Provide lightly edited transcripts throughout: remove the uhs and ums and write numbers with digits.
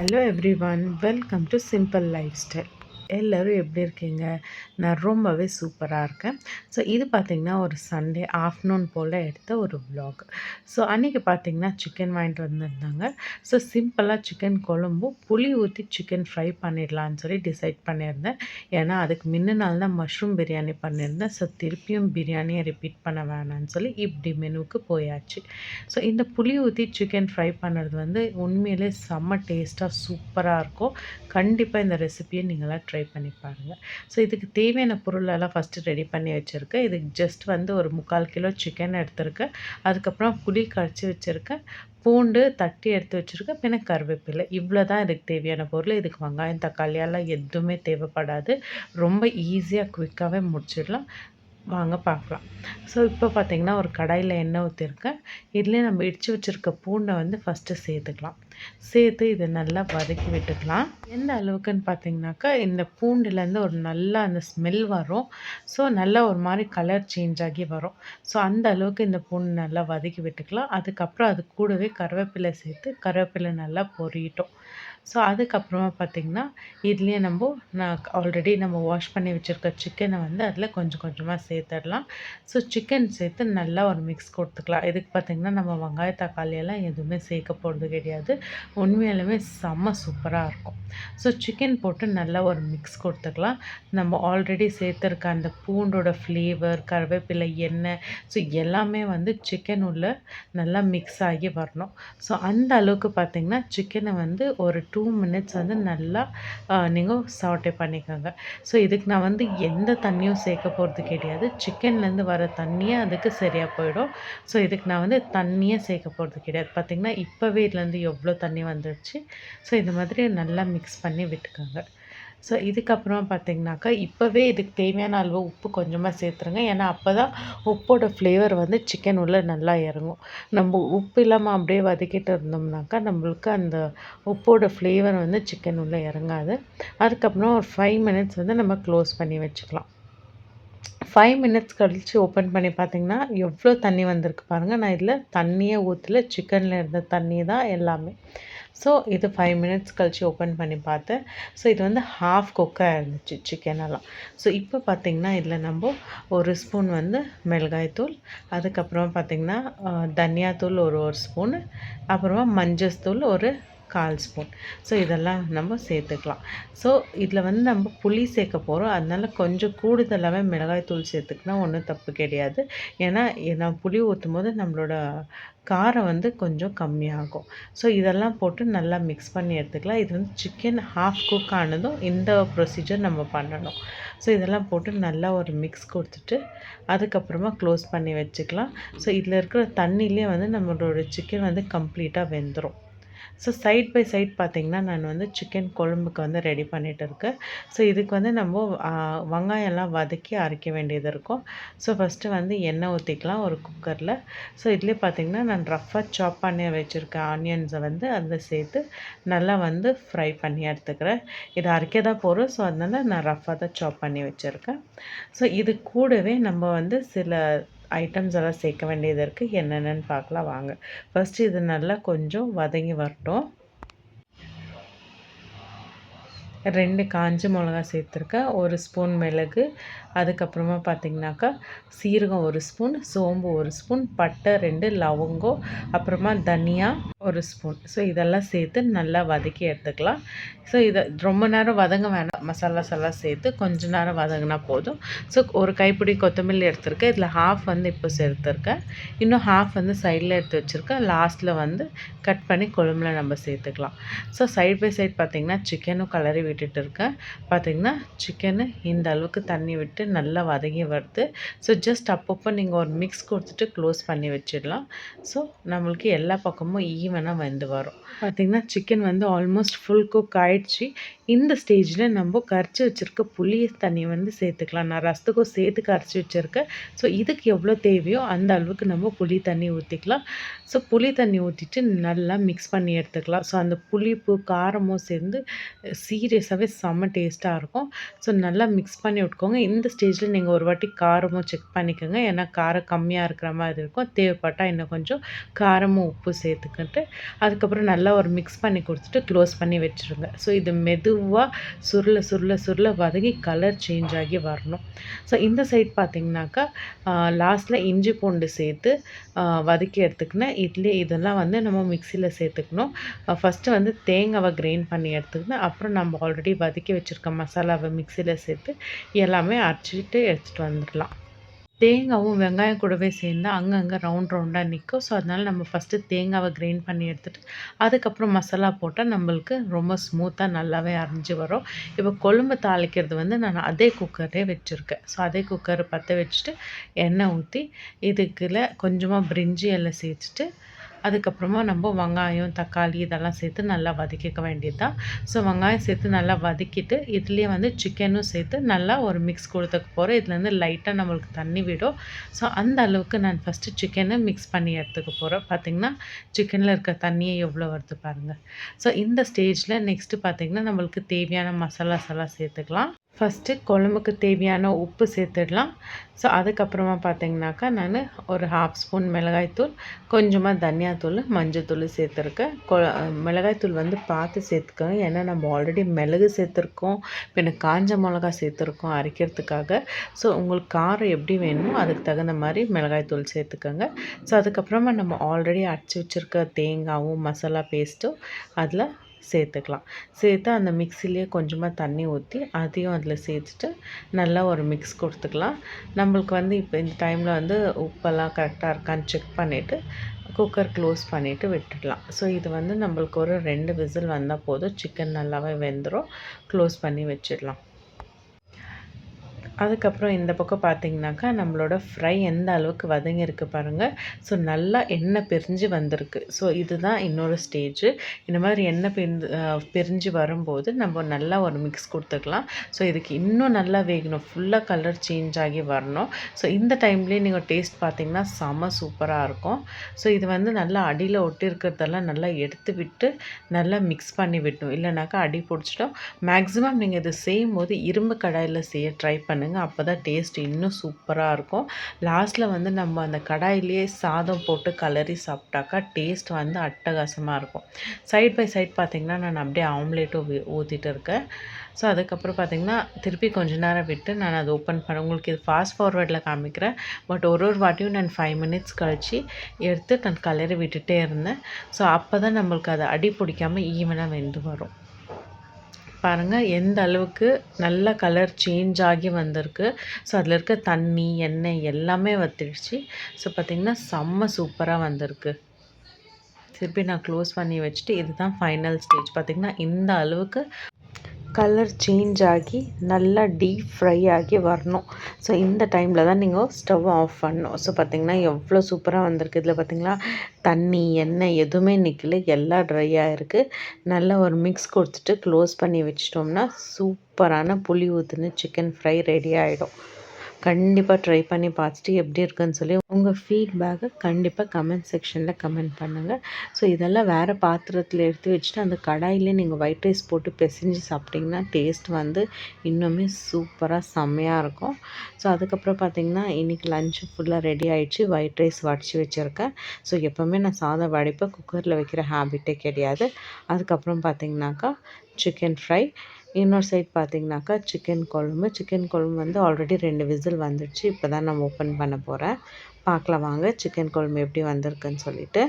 Hello everyone, welcome to simple life style. எல்லோரும் எப்படி இருக்கீங்க? நான் ரொம்பவே சூப்பராக இருக்கேன். ஸோ இது பார்த்திங்கன்னா ஒரு சண்டே ஆஃப்டர்நூன் போல் எடுத்த ஒரு விலாக். ஸோ அன்றைக்கி பார்த்திங்கன்னா சிக்கன் வாங்கிட்டு வந்திருந்தாங்க. ஸோ சிம்பிளாக சிக்கன் குழம்பும் புளி ஊற்றி சிக்கன் ஃப்ரை பண்ணிடலான்னு சொல்லி டிசைட் பண்ணியிருந்தேன். ஏன்னா அதுக்கு முன்ன நாள் தான் மஷ்ரூம் பிரியாணி பண்ணியிருந்தேன். ஸோ திருப்பியும் பிரியாணியை ரிப்பீட் பண்ண வேணான்னு சொல்லி இப்படி மெனுவுக்கு போயாச்சு. ஸோ இந்த புளி ஊற்றி சிக்கன் ஃப்ரை பண்ணுறது வந்து உண்மையிலே செம்ம டேஸ்ட்டாக சூப்பராக இருக்கும். கண்டிப்பாக இந்த ரெசிபியை நீங்களாம் ட்ரை பண்ணி பாருங்கள். ஸோ இதுக்கு தேவையான பொருளெல்லாம் ஃபஸ்ட்டு ரெடி பண்ணி வச்சுருக்கேன். இதுக்கு ஜஸ்ட் வந்து ஒரு 3/4 கிலோ சிக்கன் எடுத்திருக்கேன். அதுக்கப்புறம் புளி கரைச்சி வச்சுருக்கேன், பூண்டு தட்டி எடுத்து வச்சுருக்கேன், பின்ன கருவேப்பிலை. இவ்வளோ தான் இதுக்கு தேவையான பொருள். இதுக்கு வெங்காயம் தக்காளியெல்லாம் எதுவுமே தேவைப்படாது. ரொம்ப ஈஸியாக குயிக்காகவே முடிச்சிடலாம். வாங்க பார்க்கலாம். ஸோ இப்போ பார்த்திங்கன்னா ஒரு கடாயில் எண்ணெய் ஊற்றிருக்கேன். இதுலேயே நம்ம இடித்து வச்சுருக்க பூண்டை வந்து ஃபஸ்ட்டு சேர்த்துக்கலாம். சேர்த்து இதை நல்லா வதக்கி விட்டுக்கலாம். எந்த அளவுக்குன்னு பார்த்திங்கனாக்கா இந்த பூண்டுலேருந்து ஒரு நல்லா அந்த ஸ்மெல் வரும். ஸோ நல்லா ஒரு மாதிரி கலர் சேஞ்ச் ஆகி வரும். ஸோ அந்த அளவுக்கு இந்த பூண்டு நல்லா வதக்கி விட்டுக்கலாம். அதுக்கப்புறம் அது கூடவே கருவேப்பிலை சேர்த்து கருவேப்பிலை நல்லா பொரியட்டும். ஸோ அதுக்கப்புறமா பார்த்திங்கன்னா இதுலேயே நான் ஆல்ரெடி நம்ம வாஷ் பண்ணி வச்சுருக்க சிக்கனை வந்து அதில் கொஞ்சம் கொஞ்சமாக சேர்த்துடலாம். ஸோ சிக்கன் சேர்த்து நல்லா ஒரு மிக்ஸ் கொடுத்துக்கலாம். இதுக்கு பார்த்திங்கன்னா நம்ம வெங்காய தக்காளியெல்லாம் எதுவுமே சேர்க்க போகிறது கிடையாது. உண்மையாலுமே செம்ம சூப்பராக இருக்கும். ஸோ சிக்கன் போட்டு நல்லா ஒரு மிக்ஸ் கொடுத்துக்கலாம். நம்ம ஆல்ரெடி சேர்த்துருக்க அந்த பூண்டோட ஃப்ளேவர், கருவேப்பிலை, எண்ணெய், ஸோ எல்லாமே வந்து சிக்கன் உள்ள நல்லா மிக்ஸ் ஆகி வரணும். ஸோ அந்த அளவுக்கு பார்த்திங்கன்னா சிக்கனை வந்து ஒரு 2 மினிட்ஸ் வந்து நல்லா நீங்கள் சாட்டே பண்ணிக்கோங்க. ஸோ இதுக்கு நான் வந்து எந்த தண்ணியும் சேர்க்க போகிறது கிடையாது. சிக்கன்லேருந்து வர தண்ணியே அதுக்கு சரியாக போயிடும். ஸோ இதுக்கு நான் வந்து தண்ணியே சேர்க்க போகிறது கிடையாது. பார்த்திங்கன்னா இப்போவே இதுலேருந்து எவ்வளோ தண்ணி வந்துடுச்சு. ஸோ இந்த மாதிரி நல்லா மிக்ஸ் பண்ணி விட்டுக்கோங்க. ஸோ இதுக்கப்புறம் பார்த்திங்கனாக்கா இப்போவே இதுக்கு தேவையான அளவு உப்பு கொஞ்சமாக சேர்த்துருங்க. ஏன்னா அப்போ தான் உப்போட ஃப்ளேவர் வந்து சிக்கன் உள்ளே நல்லா இறங்கும். நம்ம உப்பு இல்லாமல் அப்படியே வதக்கிட்டு இருந்தோம்னாக்கா நம்மளுக்கு அந்த உப்போட ஃப்ளேவர் வந்து சிக்கன் உள்ளே இறங்காது. அதுக்கப்புறம் ஒரு 5 மினிட்ஸ் வந்து நம்ம க்ளோஸ் பண்ணி வச்சுக்கலாம். 5 மினிட்ஸ் கழித்து ஓப்பன் பண்ணி பார்த்திங்கன்னா எவ்வளோ தண்ணி வந்திருக்கு பாருங்கள். நான் இதில் தண்ணியே ஊற்றல, சிக்கனில் இருந்த தண்ணி தான் எல்லாமே. ஸோ இது 5 மினிட்ஸ் கழித்து ஓப்பன் பண்ணி பார்த்தேன். ஸோ இது வந்து ஹாஃப் குக்காக இருந்துச்சு சிக்கனெல்லாம். ஸோ இப்போ பார்த்திங்கன்னா இதில் நம்ம ஒரு ஸ்பூன் வந்து மிளகாய்த்தூள், அதுக்கப்புறம் பார்த்திங்கன்னா தனியாத்தூள் ஒரு ஸ்பூனு, அப்புறமா மஞ்சள் ஒரு 1/4 ஸ்பூன். ஸோ இதெல்லாம் நம்ம சேர்த்துக்கலாம். ஸோ இதில் வந்து நம்ம புளி சேர்க்க போகிறோம். அதனால கொஞ்சம் கூடுதலாகவே மிளகாய்த்தூள் சேர்த்துக்கினா ஒன்றும் தப்பு கிடையாது. ஏன்னா நான் புளி ஊற்றும் போது நம்மளோட காரம் வந்து கொஞ்சம் கம்மியாகும். ஸோ இதெல்லாம் போட்டு நல்லா மிக்ஸ் பண்ணி எடுத்துக்கலாம். இது வந்து சிக்கன் ஹாஃப் குக் ஆனதும் இந்த ப்ரொசீஜர் நம்ம பண்ணணும். ஸோ இதெல்லாம் போட்டு நல்லா ஒரு மிக்ஸ் கொடுத்துட்டு அதுக்கப்புறமா க்ளோஸ் பண்ணி வச்சுக்கலாம். ஸோ இதில் இருக்கிற தண்ணியிலே வந்து நம்மளோட சிக்கன் வந்து கம்ப்ளீட்டாக வெந்துடும். ஸோ சைட் பை சைட் பார்த்திங்கன்னா நான் வந்து சிக்கன் குழம்புக்கு வந்து ரெடி பண்ணிகிட்டு இருக்கேன். ஸோ இதுக்கு வந்து நம்ம வெங்காயம்லாம் வதக்கி அரைக்க வேண்டியது இருக்கும். ஸோ ஃபஸ்ட்டு வந்து எண்ணெய் ஊற்றிக்கலாம் ஒரு குக்கரில். ஸோ இதுலேயே பார்த்திங்கன்னா நான் ரஃப்பாக சாப் பண்ணி வச்சுருக்க ஆனியன்ஸை வந்து அதில் சேர்த்து நல்லா வந்து ஃப்ரை பண்ணி எடுத்துக்கிறேன். இதை அரைக்க தான் போகிறோம். ஸோ அதனால் நான் ரஃப்பாக தான் சாப் பண்ணி வச்சுருக்கேன். ஸோ இது கூடவே நம்ம வந்து சில ஐட்டம்ஸ் எல்லாம் சேர்க்க வேண்டியது இருக்குது. என்னென்னு பார்க்கலாம் வாங்க. ஃபஸ்ட்டு இது நல்லா கொஞ்சம் வதங்கி வரட்டும். 2 காஞ்ச மிளகா சேர்த்துருக்கேன், 1 ஸ்பூன் மிளகு, அதுக்கப்புறமா பார்த்திங்கனாக்கா சீரகம் 1 ஸ்பூன், சோம்பு 1 ஸ்பூன், பட்டை 2, லவங்கம், அப்புறமா தனியா 1 ஸ்பூன். ஸோ இதெல்லாம் சேர்த்து நல்லா வதக்கி எடுத்துக்கலாம். ஸோ இதை ரொம்ப நேரம் வதங்க வேணாம். மசாலாஸ் எல்லாம் சேர்த்து கொஞ்சம் நேரம் வதங்கினா போதும். ஸோ ஒரு கைப்பிடி கொத்தமல்லி எடுத்துருக்கேன். இதில் ஹாஃப் வந்து இப்போ சேர்த்துருக்கேன், இன்னும் ஹாஃப் வந்து சைடில் எடுத்து வச்சுருக்கேன். லாஸ்ட்டில் வந்து கட் பண்ணி குழம்புல நம்ம சேர்த்துக்கலாம். ஸோ சைட் பை சைட் பார்த்திங்கன்னா சிக்கனும் கலரி விட்டுட்டு இருக்கேன். பார்த்திங்கன்னா சிக்கனு இந்த அளவுக்கு தண்ணி விட்டு நல்லா வதங்கி வருது. ஸோ ஜஸ்ட் அப்பப்போ நீங்கள் ஒரு மிக்ஸ் கொடுத்துட்டு க்ளோஸ் பண்ணி வச்சிடலாம். ஸோ நம்மளுக்கு எல்லா பக்கமும் ஈவனாக வெந்து வரும். பார்த்திங்கன்னா சிக்கன் வந்து ஆல்மோஸ்ட் ஃபுல் குக் ஆகிடுச்சு. இந்த ஸ்டேஜில் நம்ம கரைச்சி வச்சுருக்க புளி தண்ணி வந்து சேர்த்துக்கலாம். நான் ரசத்துக்கும் சேர்த்து கரைச்சி வச்சுருக்கேன். ஸோ இதுக்கு எவ்வளோ தேவையோ அந்த அளவுக்கு நம்ம புளி தண்ணி ஊற்றிக்கலாம். ஸோ புளி தண்ணி ஊற்றிட்டு நல்லா மிக்ஸ் பண்ணி எடுத்துக்கலாம். ஸோ அந்த புளிப்பு காரமும் சேர்ந்து ஆப்வியஸாகவே செம்ம டேஸ்ட்டாக இருக்கும். ஸோ நல்லா மிக்ஸ் பண்ணி விட்டுக்கோங்க. இந்த ஸ்டேஜில் நீங்கள் ஒரு வாட்டி காரமும் செக் பண்ணிக்கோங்க. ஏன்னா காரம் கம்மியாக இருக்கிற மாதிரி இருக்கும். தேவைப்பட்டால் இன்னும் கொஞ்சம் காரமும் உப்பு சேர்த்துக்கிட்டு அதுக்கப்புறம் நல்லா ஒரு மிக்ஸ் பண்ணி கொடுத்துட்டு க்ளோஸ் பண்ணி வச்சுருங்க. ஸோ இது மெதுவாக சுருள சுருள சுருள வதங்கி கலர் சேஞ்ச் ஆகி வரணும். ஸோ இந்த சைட் பார்த்திங்கனாக்கா லாஸ்ட்டில் இஞ்சி பூண்டு சேர்த்து வதக்கி எடுத்துக்கினேன். இதெல்லாம் வந்து நம்ம மிக்சியில் சேர்த்துக்கணும். ஃபஸ்ட்டு வந்து தேங்காவை கிரைண்ட் பண்ணி எடுத்துக்கினேன். அப்புறம் நம்ம ஆல்ரெடி வதக்கி வச்சுருக்க மசாலாவை மிக்சியில் சேர்த்து எல்லாமே அரைச்சிட்டு எடுத்துகிட்டு வந்துடலாம். தேங்காவும் வெங்காயம் கூடவே சேர்ந்து அங்கங்கே ரவுண்டாக நிற்கும். ஸோ அதனால் நம்ம ஃபஸ்ட்டு தேங்காவை கிரைண்ட் பண்ணி எடுத்துகிட்டு அதுக்கப்புறம் மசாலா போட்டால் நம்மளுக்கு ரொம்ப ஸ்மூத்தாக நல்லாவே அரைஞ்சி வரும். இப்போ கொழும்பு தாளிக்கிறது வந்து நான் அதே குக்கரே வச்சுருக்கேன். ஸோ அதே குக்கரை பற்ற வச்சுட்டு எண்ணெய் ஊற்றி இதுக்குள்ள கொஞ்சமாக பிரிஞ்சி எல்லாம் சேர்த்துட்டு அதுக்கப்புறமா நம்ம வெங்காயம் தக்காளி இதெல்லாம் சேர்த்து நல்லா வதக்கிக்க வேண்டியது தான். ஸோ வெங்காயம் சேர்த்து நல்லா வதக்கிட்டு இதுலேயே வந்து சிக்கனும் சேர்த்து நல்லா ஒரு மிக்ஸ் கொடுத்துக்க போகிறோம். இதுலேருந்து லைட்டாக நம்மளுக்கு தண்ணி விடும். ஸோ அந்த அளவுக்கு நான் ஃபஸ்ட்டு சிக்கனை மிக்ஸ் பண்ணி எடுத்துக்க போகிறேன். பார்த்திங்கன்னா சிக்கனில் இருக்க தண்ணியே எவ்வளோ வருது பாருங்கள். ஸோ இந்த ஸ்டேஜில் நெக்ஸ்ட்டு பார்த்திங்கன்னா நம்மளுக்கு தேவையான மசாலாஸ் எல்லாம் சேர்த்துக்கலாம். ஃபஸ்ட்டு குழம்புக்கு தேவையான உப்பு சேர்த்துடலாம். ஸோ அதுக்கப்புறமா பார்த்திங்கனாக்கா நான் ஒரு 1/2 ஸ்பூன் மிளகாய்த்தூள், கொஞ்சமாக தனியாத்தூள், மஞ்சத்தூள் சேர்த்துருக்கேன். மிளகாய்த்தூள் வந்து பார்த்து சேர்த்துக்கோங்க. ஏன்னா நம்ம ஆல்ரெடி மிளகு சேர்த்துருக்கோம், பின்ன காஞ்ச மிளகா சேர்த்துருக்கோம் அரைக்கிறதுக்காக. ஸோ உங்களுக்கு காரம் எப்படி வேணுமோ அதுக்கு தகுந்த மாதிரி மிளகாய்த்தூள் சேர்த்துக்கோங்க. ஸோ அதுக்கப்புறமா நம்ம ஆல்ரெடி அரைச்சி வச்சுருக்க தேங்காயும் மசாலா பேஸ்ட்டும் அதில் சேர்த்துக்கலாம். சேர்த்து அந்த மிக்சிலேயே கொஞ்சமாக தண்ணி ஊற்றி அதையும் அதில் சேர்த்துட்டு நல்லா ஒரு மிக்ஸ் கொடுத்துக்கலாம். நம்மளுக்கு வந்து இப்போ இந்த டைமில் வந்து உப்பெல்லாம் கரெக்டாக இருக்கான்னு செக் பண்ணிவிட்டு குக்கர் க்ளோஸ் பண்ணிவிட்டு விட்டுடலாம். ஸோ இது வந்து நம்மளுக்கு ஒரு 2 விசில் வந்தால் போதும். சிக்கன் நல்லாவே வெந்துடும். க்ளோஸ் பண்ணி வச்சிடலாம். அதுக்கப்புறம் இந்த பக்கம் பார்த்திங்கனாக்கா நம்மளோட ஃப்ரை எந்த அளவுக்கு வதங்கியிருக்கு பாருங்கள். ஸோ நல்லா எண்ணெய் பிரிஞ்சு வந்திருக்கு. ஸோ இதுதான் இன்னொரு ஸ்டேஜு. இந்த மாதிரி எண்ணெய் பிரிஞ்சு வரும்போது நம்ம நல்லா ஒரு மிக்ஸ் கொடுத்துக்கலாம். ஸோ இதுக்கு இன்னும் நல்லா வேகணும், ஃபுல்லாக கலர் சேஞ்ச் ஆகி வரணும். ஸோ இந்த டைம்லேயே நீங்கள் டேஸ்ட் பார்த்திங்கன்னா செம சூப்பராக இருக்கும். ஸோ இது வந்து நல்லா அடியில் ஒட்டி இருக்கிறதெல்லாம் நல்லா எடுத்து விட்டு நல்லா மிக்ஸ் பண்ணி விட்டணும். இல்லைனாக்கா அடி பிடிச்சிட்டோம். மேக்ஸிமம் நீங்கள் இது செய்யும்போது இரும்பு கடாயில் செய்ய ட்ரை பண்ணுங்கள். அப்போ தான் டேஸ்ட் இன்னும் சூப்பராக இருக்கும். லாஸ்ட்டில் வந்து நம்ம அந்த கடாயிலேயே சாதம் போட்டு கலரி சாப்பிட்டாக்கா டேஸ்ட் வந்து அட்டகாசமாக இருக்கும். சைட் பை சைட் பார்த்திங்கன்னா நான் அப்படியே ஆம்லேட்டும் ஊற்றிட்டு இருக்கேன். ஸோ அதுக்கப்புறம் பார்த்திங்கன்னா திருப்பி கொஞ்ச நேரம் விட்டு நான் அதை ஓப்பன் பண்ணேன். உங்களுக்கு இது ஃபாஸ்ட் ஃபார்வர்டில் காமிக்கிறேன். பட் ஒரு வாட்டியும் நான் 5 மினிட்ஸ் கழித்து எடுத்து நான் கலரி விட்டுட்டே இருந்தேன். ஸோ அப்போ தான் நம்மளுக்கு அதை அடி பிடிக்காமல் ஈவனாக வெந்து வரும். பாருங்கள் எந்த அளவுக்கு நல்ல கலர் சேஞ்ச் ஆகி வந்திருக்கு. ஸோ அதில் இருக்க தண்ணி எண்ணெய் எல்லாமே வற்றிடுச்சு. ஸோ பார்த்திங்கன்னா செம்ம சூப்பராக வந்திருக்கு. திருப்பி நான் க்ளோஸ் பண்ணி வச்சுட்டு இதுதான் ஃபைனல் ஸ்டேஜ். பார்த்திங்கன்னா இந்த அளவுக்கு கலர் சேஞ்ச் ஆகி நல்லா டீப் ஃப்ரை ஆகி வரணும். ஸோ இந்த டைமில் தான் நீங்கள் ஸ்டவ் ஆஃப் பண்ணணும். ஸோ பார்த்திங்கன்னா எவ்வளோ சூப்பராக வந்திருக்கு. இதில் பார்த்திங்களா தண்ணி எண்ணெய் எதுவுமே நிற்கல, எல்லாம் ட்ரையாக இருக்குது. நல்லா ஒரு மிக்ஸ் கொடுத்துட்டு க்ளோஸ் பண்ணி வச்சிட்டோம்னா சூப்பரான புளி ஊற்றின சிக்கன் ஃப்ரை ரெடி ஆகிடும். கண்டிப்பாக ட்ரை பண்ணி பார்த்துட்டு எப்படி இருக்குன்னு சொல்லி உங்கள் ஃபீட்பேக்கை கண்டிப்பாக கமெண்ட் செக்ஷனில் கமெண்ட் பண்ணுங்கள். ஸோ இதெல்லாம் வேறு பாத்திரத்தில் எடுத்து வச்சுட்டு அந்த கடாயிலே நீங்கள் ஒயிட் ரைஸ் போட்டு பிசைஞ்சு சாப்பிட்டிங்கன்னா டேஸ்ட் வந்து இன்னுமே சூப்பராக செம்மையாக இருக்கும். ஸோ அதுக்கப்புறம் பார்த்திங்கன்னா இன்றைக்கி லஞ்சு ஃபுல்லாக ரெடி ஆகிடுச்சு. ஒயிட் ரைஸ் வடித்து வச்சுருக்கேன். ஸோ எப்போவுமே நான் சாதம் வடிப்பேன், குக்கரில் வைக்கிற ஹேபிட்டே கிடையாது. அதுக்கப்புறம் பார்த்திங்கனாக்கா சிக்கன் ஃப்ரை, இன்னொரு சைட் பார்த்திங்கனாக்கா சிக்கன் குழம்பு வந்து ஆல்ரெடி 2 விசில் வந்துடுச்சு. இப்போ தான் நான் ஓப்பன் பண்ண போகிறேன். பார்க்கலாம் வாங்க சிக்கன் குழம்பு எப்படி வந்திருக்குன்னு சொல்லிட்டு.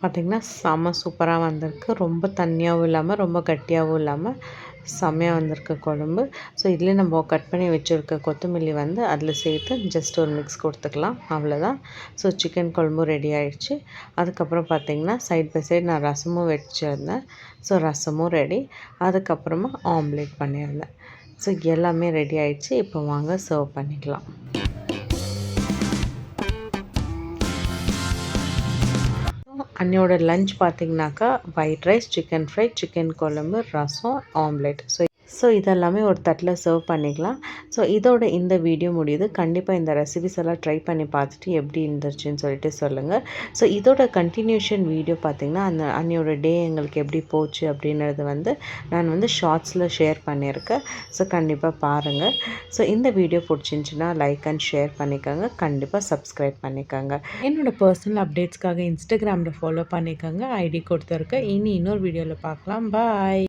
பார்த்திங்கன்னா செம்ம சூப்பராக வந்திருக்கு. ரொம்ப தண்ணியாகவும் இல்லாமல் ரொம்ப கட்டியாகவும் இல்லாமல் செம்மையாக வந்திருக்கு குழம்பு. ஸோ இதுலேயே நம்ம கட் பண்ணி வச்சுருக்க கொத்தமல்லி வந்து அதில் சேர்த்து ஜஸ்ட் ஒரு மிக்ஸ் கொடுத்துக்கலாம், அவ்வளோதான். ஸோ சிக்கன் குழம்பும் ரெடி ஆகிடுச்சு. அதுக்கப்புறம் பார்த்திங்கன்னா சைட் பை சைடு நான் ரசமும் வச்சுருந்தேன். ஸோ ரசமும் ரெடி. அதுக்கப்புறமா ஆம்லேட் பண்ணியிருந்தேன். ஸோ எல்லாமே ரெடி ஆகிடுச்சு. இப்போ வாங்க சர்வ் பண்ணிக்கலாம். அன்னையோட லஞ்ச் பார்த்திங்கனாக்கா white rice, chicken fry, chicken குழம்பு, ரசம், ஆம்லேட். ஸோ ஸோ இதெல்லாமே ஒரு தட்டில் சர்வ் பண்ணிக்கலாம். ஸோ இதோட இந்த வீடியோ முடியுது. கண்டிப்பாக இந்த ரெசிபிஸ் எல்லாம் ட்ரை பண்ணி பார்த்துட்டு எப்படி இருந்துச்சுன்னு சொல்லிட்டு சொல்லுங்கள். ஸோ இதோட கண்டினியூஷன் வீடியோ பார்த்திங்கன்னா அன்னையோட டே எங்களுக்கு எப்படி போச்சு அப்படின்றது நான் ஷார்ட்ஸில் ஷேர் பண்ணியிருக்கேன். ஸோ கண்டிப்பாக பாருங்கள். ஸோ இந்த வீடியோ பிடிச்சிருந்துச்சின்னா லைக் அண்ட் ஷேர் பண்ணிக்கோங்க. கண்டிப்பாக சப்ஸ்கிரைப் பண்ணிக்கோங்க. என்னோடய பர்சனல் அப்டேட்ஸ்க்காக இன்ஸ்டாகிராமில் ஃபாலோ பண்ணிக்கோங்க. ஐடி கொடுத்துருக்கேன். இன்னொரு வீடியோவில் பார்க்கலாம். பாய்.